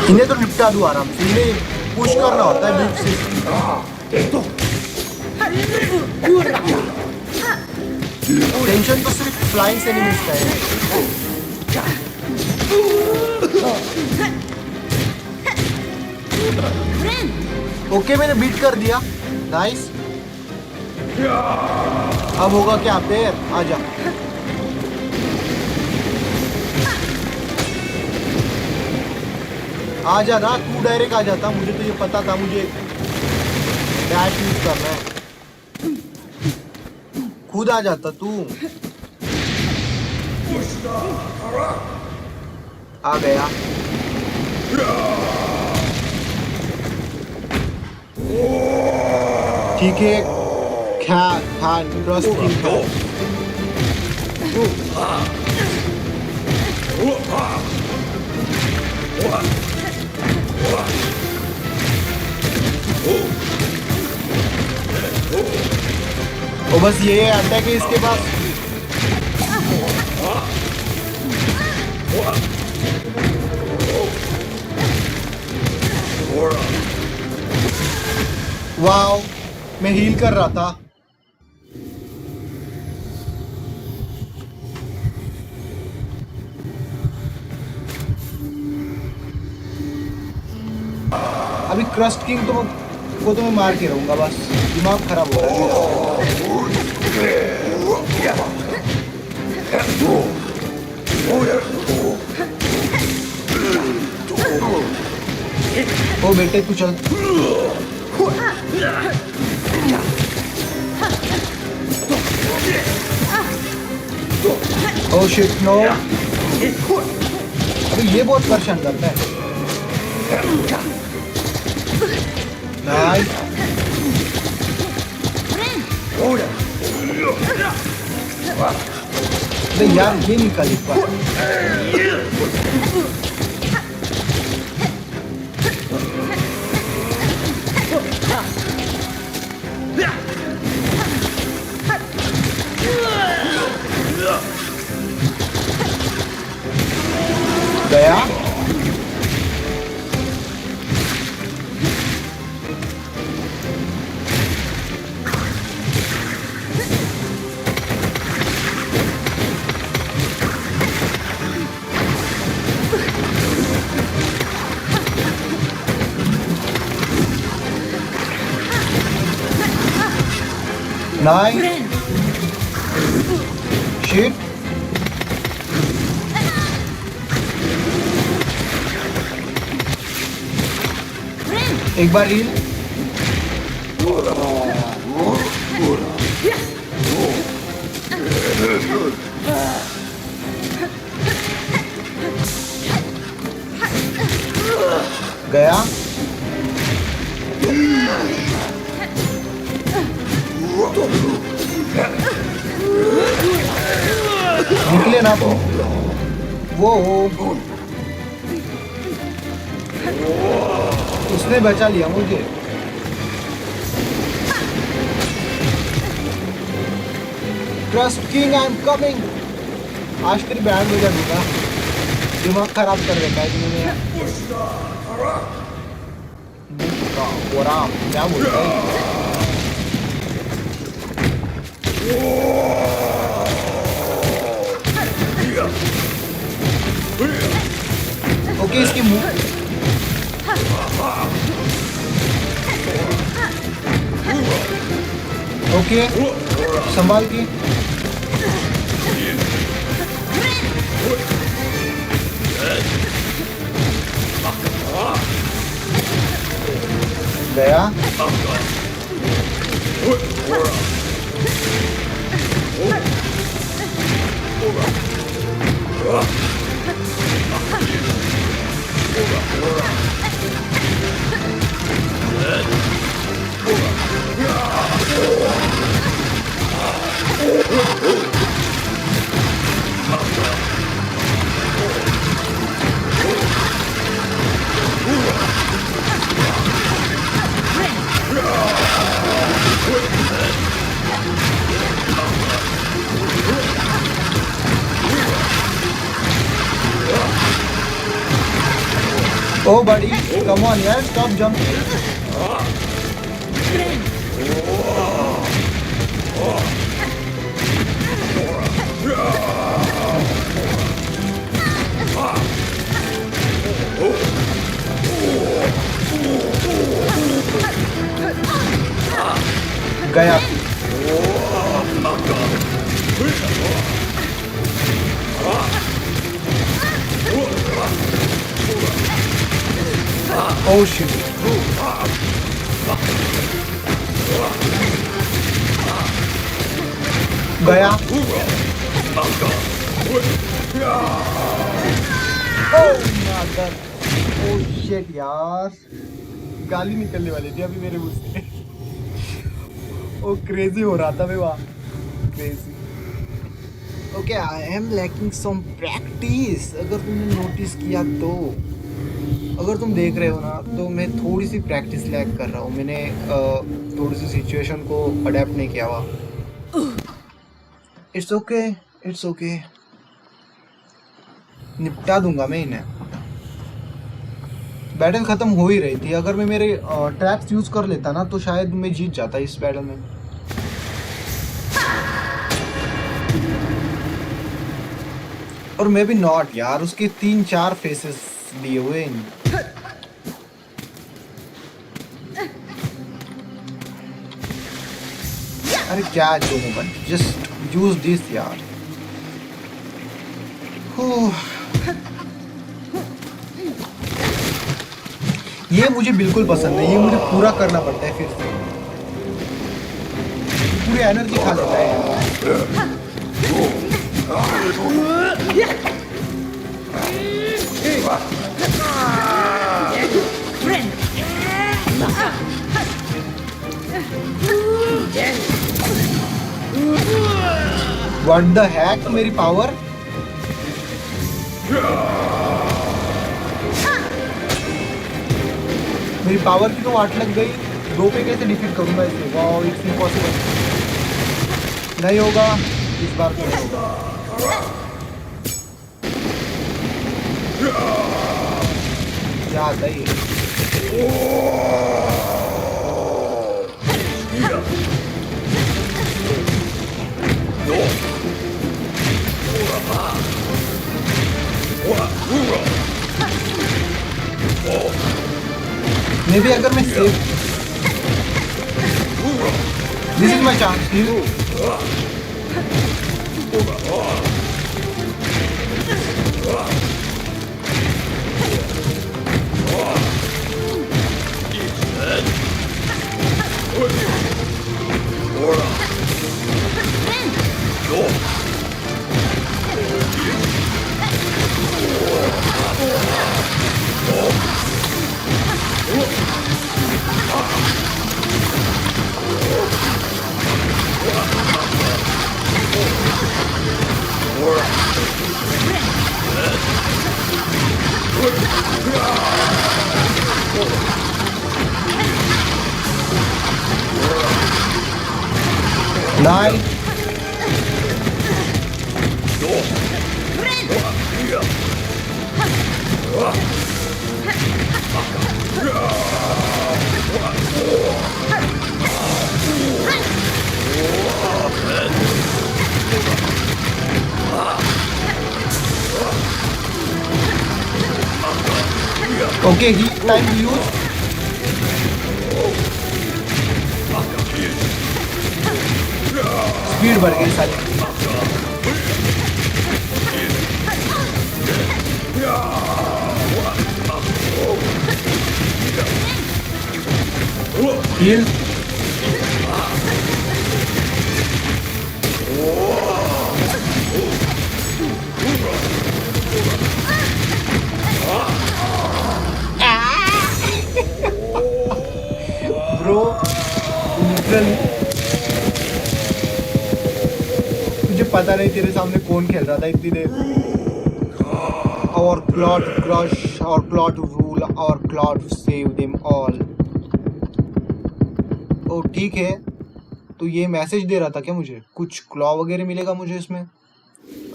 इन्हें तो निपटा दूं आराम से, इन्हें पुश करना होता है बीच से। टेंशन तो सिर्फ फ्लाइंग से नहीं मिलता है। ओके, मैंने बीट कर दिया, नाइस। अब होगा क्या? पैर आजा। आजा ना, तू डायरेक्ट आ जाता, मुझे तो ये पता था मुझे डैश यूज करना है। खुद आ जाता तू। आ गया। ठीक है, खान क्रस्ट किंग खान। और बस ये अटैक है इसके पास। वाओ, मैं हील कर रहा था। अभी क्रस्ट किंग को तो मैं मार के रहूंगा, बस दिमाग खराब हो रहा है। ओ बेटे तू चल। ओ शिट नो, अभी ये बहुत परेशान करता है। नाइस। अरे यार ये निकल इस बार। गया। नाइस। शिट। एक बार हील। गया। निकले ना तो वो उसने बचा लिया मुझे। Trust king I am coming. आज तेरी बैंड बजा दूंगा, दिमाग खराब कर देता है इन्होंने। क्या बोलता है? ओके इसकी मुंह। ओके संभाल के। गया। Oh buddy, come on यार, stop jumping. गया। Oh shit. गया। Oh mother. Oh shit यार, गाली निकलने वाली थी अभी मेरे मुंह से। वो क्रेजी हो रहा था मैं वहाँ, crazy. Okay, I am lacking some practice, अगर तुमने नोटिस किया तो। अगर तुम देख रहे हो ना, तो मैं थोड़ी सी प्रैक्टिस लैक कर रहा हूँ। मैंने थोड़ी सी सिचुएशन को अडेप्ट नहीं किया हुआ। इट्स ओके, इट्स ओके, निपटा दूंगा मैं इन्हें। बैटल खत्म हो ही रही थी, अगर मैं मेरे ट्रैप्स यूज कर लेता ना तो शायद मैं जीत जाता इस बैटल में। और मैं भी नॉट यार, उसके 3-4 फेसेस लिए हुए इन। अरे क्या जो मोमेंट, जस्ट यूज दिस यार। ये मुझे बिल्कुल पसंद है, ये मुझे पूरा करना पड़ता है फिर से। पूरी एनर्जी खा लेता है। व्हाट द हैक, मेरी पावर। मेरी पावर की तो वाट लग गई। 2 पे कैसे डिफीट करूंगा इसे? Wow, it's impossible. नहीं होगा इस बार तो, नहीं होगा। क्या आता है ये? मे भी अगर मैं safe, this is my chance. Nine. Okay, heat time use. Speed बढ़ गई सारी। हील। ब्रो लिटरली मुझे पता नहीं तेरे सामने कौन खेल रहा था इतनी देर। Our Cloud crush, our Cloud rule, our Cloud save them all। ओ ठीक है, तो ये मैसेज दे रहा था क्या मुझे? कुछ क्लॉ वगैरह मिलेगा मुझे इसमें?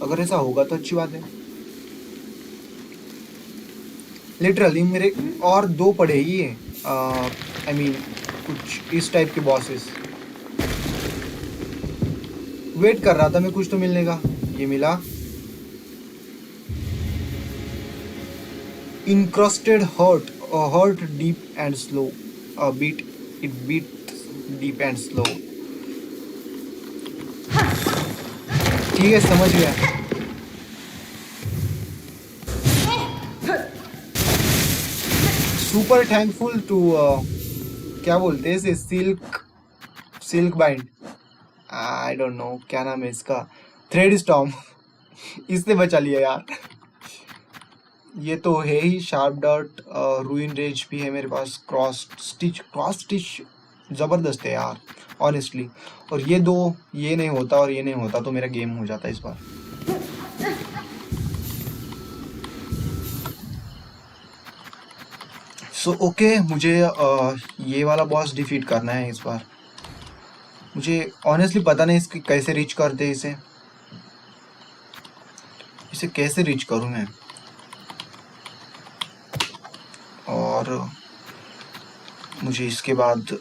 अगर ऐसा होगा तो अच्छी बात है। लिटरली मेरे और 2 पड़े ही हैं, आई मीन कुछ इस टाइप के बॉसेस। वेट कर रहा था मैं कुछ तो मिलने का, ये मिला। Encrusted heart, heart deep and slow, beat it beat deep and slow. ठीक है, समझ गया। सुपर थैंकफुल टू क्या बोलते हैं इसे, silk bind, I don't know क्या नाम है इसका, थ्रेड स्टॉर्म। इसने बचा लिया यार। ये तो है ही। शार्प डर्ट, रूइन रेज भी है मेरे पास, क्रॉस स्टिच ज़बरदस्त है यार ऑनेस्टली। और ये दो, ये नहीं होता और ये नहीं होता तो मेरा गेम हो जाता इस बार। सो ओके, मुझे ये वाला बॉस डिफीट करना है इस बार। मुझे ऑनेस्टली पता नहीं इसकी कैसे रीच करते हैं इसे कैसे रीच करूं मैं। और मुझे इसके बाद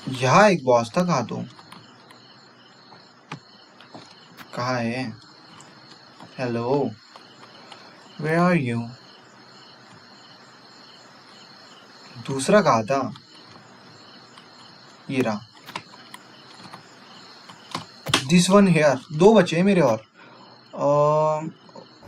यहाँ एक बॉस था, कहाँ है? Hello, where are you? दूसरा कहाँ था? ये रहा, दिस वन हेयर। दो बचे हैं मेरे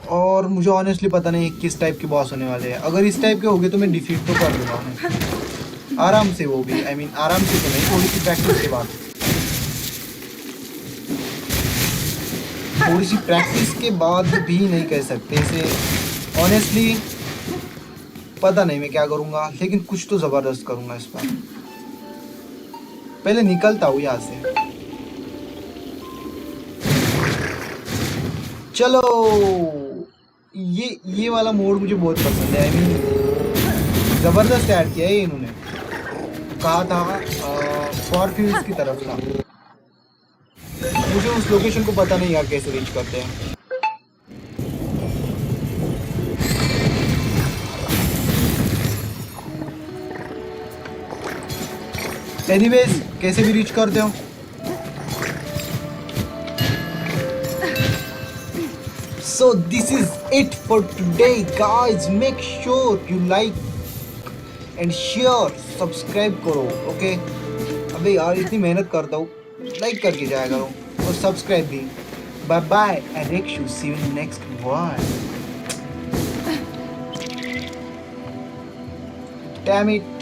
और मुझे ऑनेस्टली पता नहीं किस टाइप के बॉस होने वाले हैं। अगर इस टाइप के हो गए तो मैं डिफीट तो कर दूंगा उन्हें आराम से, वो भी आराम से तो नहीं, थोड़ी सी प्रैक्टिस के बाद। थोड़ी सी प्रैक्टिस के बाद भी नहीं कह सकते इसे ऑनेस्टली। पता नहीं मैं क्या करूँगा, लेकिन कुछ तो ज़बरदस्त करूँगा इस बार। पहले निकलता हूँ यहाँ से। चलो, ये वाला मोड मुझे बहुत पसंद है। ज़बरदस्त ऐड किया है इन्होंने। कहा था फॉरफ्यूज की तरफ था। मुझे उस लोकेशन को पता नहीं यार कैसे रीच करते हैं। एनीवेज, कैसे भी रीच करते हो। So this is it for today guys. Make sure you like and share, subscribe करो। ओके अबे यार इतनी मेहनत करता हूँ, लाइक करके जाया करो और सब्सक्राइब भी। Bye bye and Rekshu, see you in the next one. Damn it.